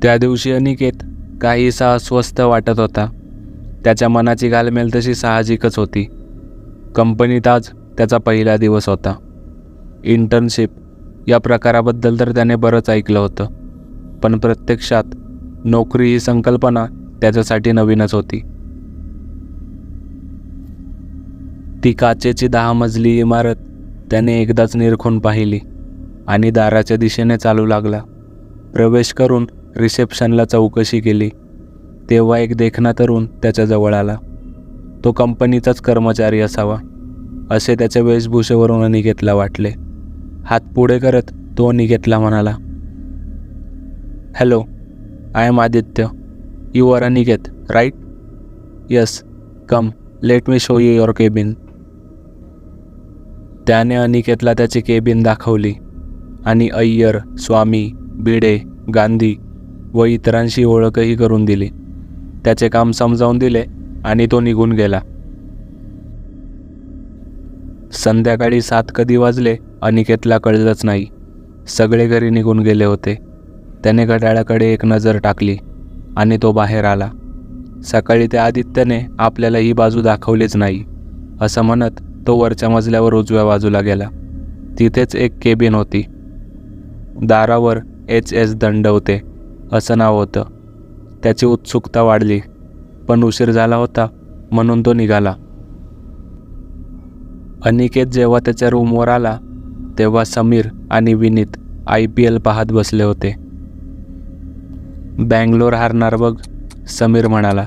त्या दिवशी अनिकेत काहीसा अस्वस्थ वाटत होता. त्याच्या मनाची घालमेल तशी साहजिकच होती. कंपनीत आज त्याचा पहिला दिवस होता. इंटर्नशिप या प्रकाराबद्दल तर त्याने बरंच ऐकलं होतं, पण प्रत्यक्षात नोकरी ही संकल्पना त्याच्यासाठी नवीनच होती. ती काचेची 10 मजली इमारत त्याने एकदाच निरखून पाहिली आणि दाराच्या दिशेने चालू लागला. प्रवेश करून रिसेप्शनला चौकशी केली तेव्हा एक देखणा तरुण त्याच्याजवळ आला. तो कंपनीचाच कर्मचारी असावा असे त्याच्या वेशभूषेवरून अनिकेतला वाटले. हात पुढे करत तो अनिकेतला म्हणाला, hello, I am Aditya. You are Aniket, right? Yes, come, let me show you your cabin. त्याने अनिकेतला त्याची केबिन दाखवली आणि अय्यर, स्वामी, भिडे, गांधी व इतरांशी ओळखही करून दिली. त्याचे काम समजावून दिले आणि तो निघून गेला. संध्याकाळी 7 कधी वाजले अनिकेतला कळलंच नाही. सगळे घरी निघून गेले होते. त्याने घड्याळाकडे एक नजर टाकली आणि तो बाहेर आला. सकाळी त्या आदित्यने आपल्याला ही बाजू दाखवलीच नाही असं म्हणत तो वरच्या मजल्यावर उजव्या बाजूला गेला. तिथेच एक केबिन होती. दारावर HS दंडवते असं नाव होतं. त्याची उत्सुकता वाढली, पण उशीर झाला होता म्हणून तो निघाला. अनिकेत जेव्हा त्याच्या रूमवर आला तेव्हा समीर आणि विनीत IPL पाहत बसले होते. बँगलोर हारणार बघ, समीर म्हणाला.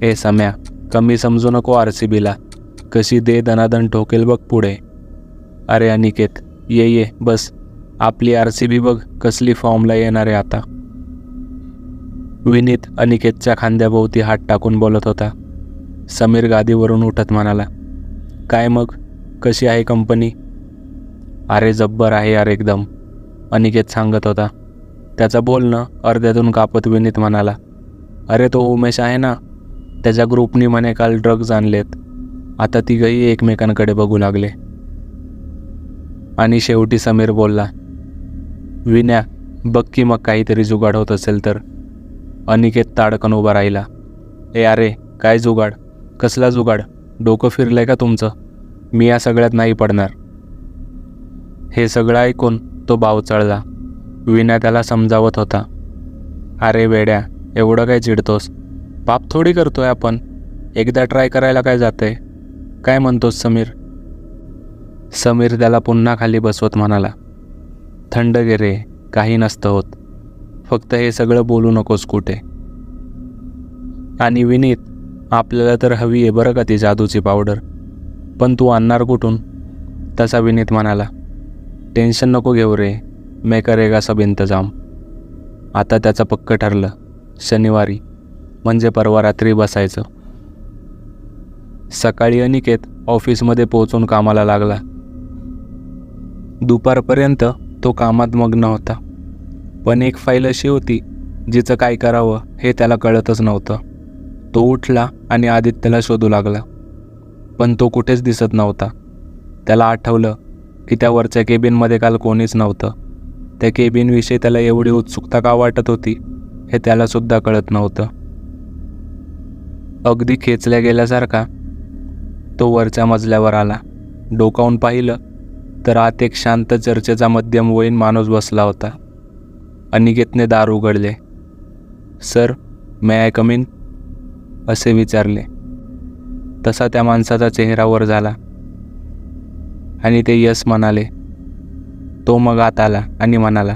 ए सम्या, कमी समजू नको RCBला, कशी दे दनादन ठोकेल बघ पुढे. अरे अनिकेत, ये बस, आपली RCB बघ कसली फॉर्मला येणार आहे आता. विनीत अनिकेतच्या खांद्याभोवती हात टाकून बोलत होता. समीर गादीवरून उठत म्हणाला, काय मग, कशी आहे कंपनी? अरे जब्बर आहे यार एकदम, अनिकेत सांगत होता. त्याचं बोलणं अर्ध्यातून कापत विनीत म्हणाला, अरे तो उमेश आहे ना, त्याच्या ग्रुपनी म्हणे काल ड्रग्ज आणलेत. आता तिघही एकमेकांकडे बघू लागले. आणि शेवटी समीर बोलला, विन्या, बघ की मग काहीतरी जुगाड होत असेल तर. अनिकेत ताडकन उभा राहिला. ए अरे, काय जुगाड? कसला जुगाड? डोकं फिरलंय का तुमचं? मी या सगळ्यात नाही पडणार. हे सगळं ऐकून तो बावचळला. विन्या त्याला समजावत होता. अरे वेड्या, एवढं काय चिडतोस? पाप थोडी करतोय आपण, एकदा ट्राय करायला काय जातंय? काय म्हणतोस समीर? समीर त्याला पुन्हा खाली बसवत म्हणाला, थंड घे रे, काही नसतं होत, फक्त हे सगळं बोलू नकोस कुठे. आणि विनीत, आपल्याला तर हवी आहे बरं का ती जादूची पावडर, पण तू आणणार कुठून? तसा विनीत म्हणाला, टेन्शन नको घेऊ रे, मैं करेगा सब इंतजाम. आता त्याचं पक्क ठरलं, शनिवारी म्हणजे परवा रात्री बसायचं. सकाळी अनिकेत ऑफिसमध्ये पोहोचून कामाला लागला. दुपारपर्यंत तो कामात मग्न होता, पण एक फाईल अशी होती जिचं काय करावं हे त्याला कळतच नव्हतं. तो उठला आणि आदित्यला शोधू लागला, पण तो कुठेच दिसत नव्हता. त्याला आठवलं की त्या वरच्या केबिनमध्ये काल कोणीच नव्हतं. त्या केबिनविषयी त्याला एवढी उत्सुकता का वाटत होती हे त्यालासुद्धा कळत नव्हतं. अगदी खेचल्या गेल्यासारखा तो वरच्या मजल्यावर आला. डोकावून पाहिलं तर आत एक शांत चर्चेचा मध्यमवयीन माणूस बसला होता. अनिकेतने दार उघडले. Sir, may I come in? असे विचारले. तसा त्या माणसाचा चेहरा वर झाला आणि ते यस म्हणाले. तो मग आत आला आणि म्हणाला,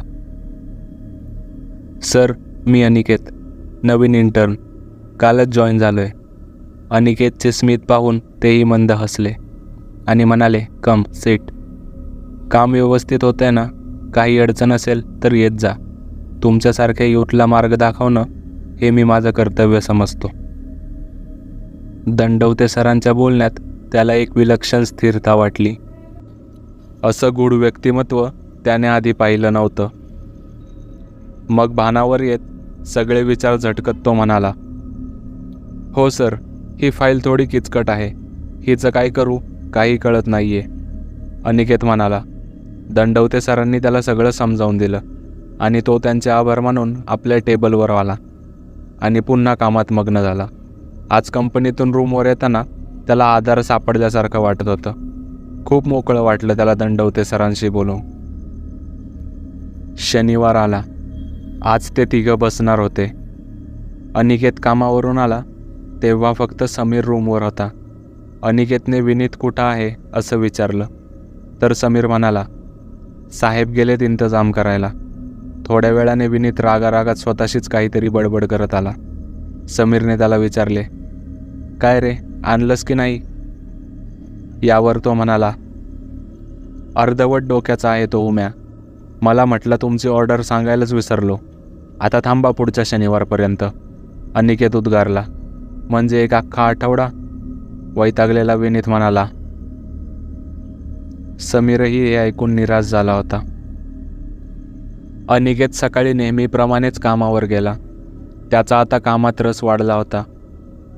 सर, मी अनिकेत, नवीन इंटर्न, कालच जॉईन झालोय. अनिकेतचे स्मित पाहून तेही मंद हसले आणि म्हणाले, कम सीट. काम व्यवस्थित होतंय ना? काही अडचण असेल तर येत जा. तुमच्यासारख्या युथला मार्ग दाखवणं हे मी माझं कर्तव्य समजतो. दंडवते सरांच्या बोलण्यात त्याला एक विलक्षण स्थिरता वाटली. असं गूढ व्यक्तिमत्व त्याने आधी पाहिलं नव्हतं. मग भानावर येत सगळे विचार झटकत तो म्हणाला, हो सर, ही फाईल थोडी किचकट आहे, हिचं काय करू काही कळत नाहीये. अनिकेत म्हणाला. दंडवते सरांनी त्याला सगळं समजावून दिलं. आणि तो त्यांचे आभार मानून आपल्या टेबलवर आला आणि पुन्हा कामात मग्न झाला. आज कंपनीतून रूमवर येताना त्याला आधार सापडल्यासारखं वाटत होतं. खूप मोकळं वाटलं त्याला दंडवते सरांशी बोलून. शनिवार आला. आज ते तिघं बसणार होते. अनिकेत कामावरून आला तेव्हा फक्त समीर रूमवर होता. अनिकेतने विनीत कुठं आहे असं विचारलं तर समीर म्हणाला, साहेब गेलेत इंतजाम करायला. थोड्या वेळाने विनीत रागारागात स्वतःशीच काहीतरी बडबड करत आला. समीरने त्याला विचारले, काय रे, आणलंस की नाही? यावर तो म्हणाला, अर्धवट डोक्याचा आहे तो उम्या. मला म्हटलं तुमची ऑर्डर सांगायलाच विसरलो. आता थांबा पुढच्या शनिवारपर्यंत. अनिकेत उद्गारला. म्हणजे एक अख्खा आठवडा? वैतागलेला विनीत म्हणाला. समीरही हे ऐकून निराश झाला होता. अनिकेत सकाळी नेहमीप्रमाणेच कामावर गेला. त्याचा आता कामात रस वाढला होता.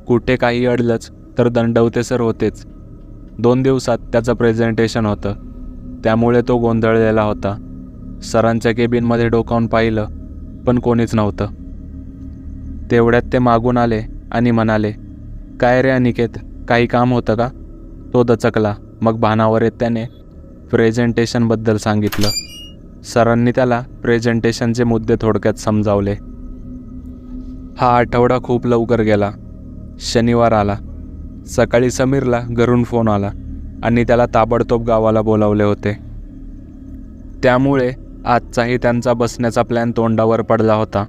कुठे काही अडलंच तर दंडवते सर होतेच. 2 दिवसात त्याचं प्रेझेंटेशन होतं. त्यामुळे तो गोंधळलेला होता. सरांच्या केबिनमध्ये डोकावून पाहिलं पण कोणीच नव्हतं. तेवढ्यात ते मागून आले आणि म्हणाले, काय रे अनिकेत, काही काम होतं का? तो दचकला. मग भानावर येत त्याने प्रेझेंटेशनबद्दल सांगितलं. सरांनी त्याला प्रेझेंटेशनचे मुद्दे थोडक्यात समजावले. हा आठवडा खूप लवकर गेला. शनिवार आला. सकाळी समीरला घरून फोन आला आणि त्याला ताबडतोब गावाला बोलावले होते. त्यामुळे आजचाही त्यांचा बसण्याचा प्लॅन तोंडावर पडला होता.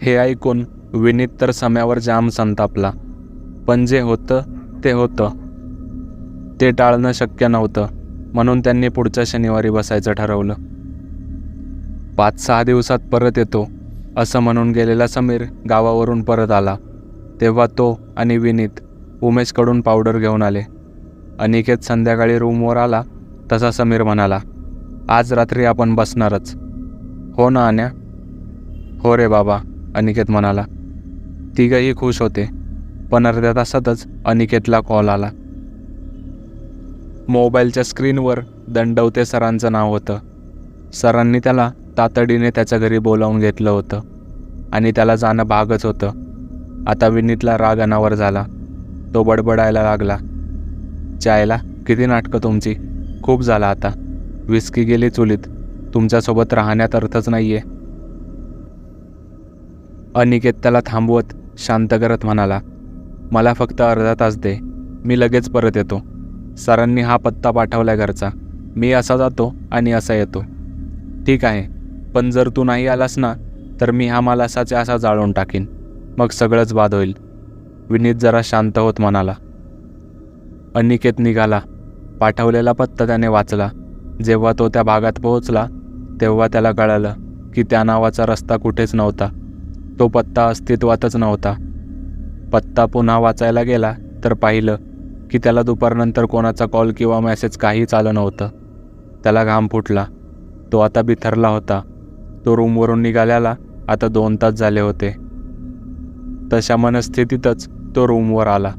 हे ऐकून विनीत तर सम्यावर जाम संतापला. पण जे होतं ते होतं. ते टाळणं शक्य नव्हतं. म्हणून त्यांनी पुढच्या शनिवारी बसायचं ठरवलं. 5-6 दिवसात परत येतो असं म्हणून गेलेला समीर गावावरून परत आला तेव्हा तो आणि विनीत उमेशकडून पावडर घेऊन आले. अनिकेत संध्याकाळी रूमवर आला तसा समीर म्हणाला, आज रात्री आपण बसणारच हो ना आन्या? हो रे बाबा, अनिकेत म्हणाला. तिघंही खुश होते. पण अर्ध्या तासातच अनिकेतला कॉल आला. मोबाईलच्या स्क्रीनवर दंडवते सरांचं नाव होतं. सरांनी त्याला तातडीने त्याच्या घरी बोलावून घेतलं होतं आणि त्याला जाणं भागच होतं. आता विनीतला राग अनावर झाला. तो बडबडायला लागला, चायला किती नाटकं तुमची, खूप झाला आता. विस्की गेली चुलीत. तुमच्यासोबत राहण्यात अर्थच नाहीये. अनिकेत त्याला थांबवत शांत करत म्हणाला, मला फक्त अर्धा तास दे, मी लगेच परत येतो. सरांनी हा पत्ता पाठवलाय घरचा. मी असा जातो आणि असा येतो. ठीक आहे, पण जर तू नाही आलास ना तर मी हा माल असाच्या असा जाळून टाकीन. मग सगळंच बाद होईल. विनीत जरा शांत होत म्हणाला. अनिकेत निघाला. पाठवलेला पत्ता त्याने वाचला. जेव्हा तो त्या भागात पोहोचला तेव्हा त्याला कळालं की त्या नावाचा रस्ता कुठेच नव्हता. तो पत्ता अस्तित्वातच नव्हता. पत्ता पुन्हा वाचायला गेला तर पाहिलं की त्याला दुपारनंतर कोणाचा कॉल किंवा मेसेज काहीच आलं नव्हतं. त्याला घाम फुटला. तो आता बिथरला होता. तो रूमवरून निघाल्याला आता 2 तास झाले होते. तशा मनस्थितीतच तो रूमवर आला.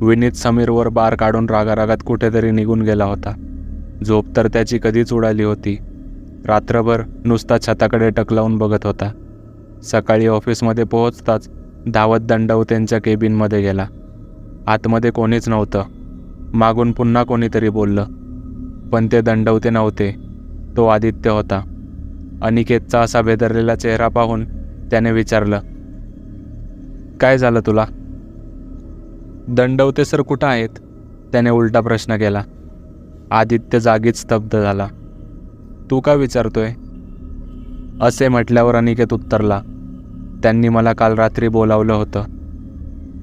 विनीत समीरवर बार काढून रागारागात कुठेतरी निघून गेला होता. झोप तर त्याची कधीच उडाली होती. रात्रभर नुसता छताकडे टकलावून बघत होता. सकाळी ऑफिसमध्ये पोहोचताच धावत दंडवतेंच्या केबिनमध्ये गेला. आतमध्ये कोणीच नव्हतं. मागून पुन्हा कोणीतरी बोललं, पण ते दंडवते नव्हते. तो आदित्य होता. अनिकेतचा असा बेदरलेला चेहरा पाहून त्याने विचारलं, काय झालं तुला? दंडवते सर कुठं आहेत? त्याने उलटा प्रश्न केला. आदित्य जागीच स्तब्ध झाला. तू का विचारतोय? असे म्हटल्यावर अनिकेत उत्तरला, त्यांनी मला काल रात्री बोलावलं होतं.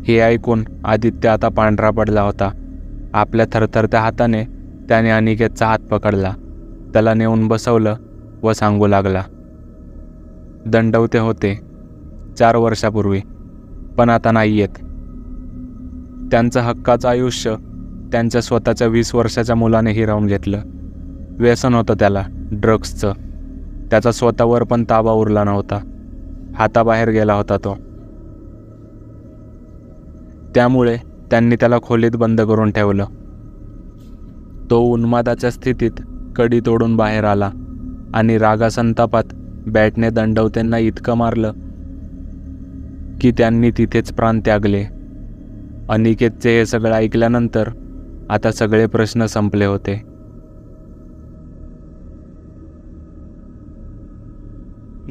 हे ऐकून आदित्य आता पांढरा पडला होता. आपल्या थरथरत्या हाताने त्याने अनिकेतचा हात पकडला. त्याला नेऊन बसवलं व सांगू लागला, दंडवते होते 4 वर्षापूर्वी, पण आता नाही आहेत. त्यांचं हक्काचं आयुष्य त्यांच्या स्वतःच्या 20 वर्षाच्या मुलाने हिरावून घेतलं. व्यसन होतं त्याला, ड्रग्सचं. त्याचा स्वतःवर पण ताबा उरला नव्हता. हाताबाहेर गेला होता तो. त्यामुळे त्यांनी त्याला खोलीत बंद करून ठेवलं. तो उन्मादाच्या स्थितीत कडी तोडून बाहेर आला आणि रागासंतापात बॅटने दंडवत्यांना इतकं मारलं की त्यांनी तिथेच प्राण त्यागले. अनिकेतचे हे सगळं ऐकल्यानंतर आता सगळे प्रश्न संपले होते.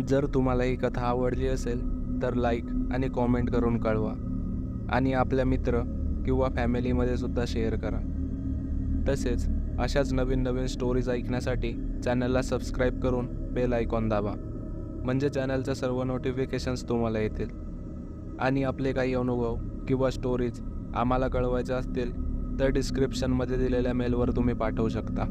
जर तुम्हाला ही कथा आवडली असेल तर लाईक आणि कॉमेंट करून कळवा आणि आपल्या मित्र किंवा फॅमिलीमध्ये सुद्धा शेअर करा. तसेच अशाच नवीन नवीन स्टोरीज ऐकण्यासाठी चॅनलला सबस्क्राईब करून बेल आयकॉन दाबा, म्हणजे चॅनलच्या सर्व नोटिफिकेशन्स तुम्हाला येतील. आणि आपले काही अनुभव किंवा स्टोरीज आम्हाला कळवायचे असतील तर डिस्क्रिप्शनमध्ये दिलेल्या मेलवर तुम्ही पाठवू शकता.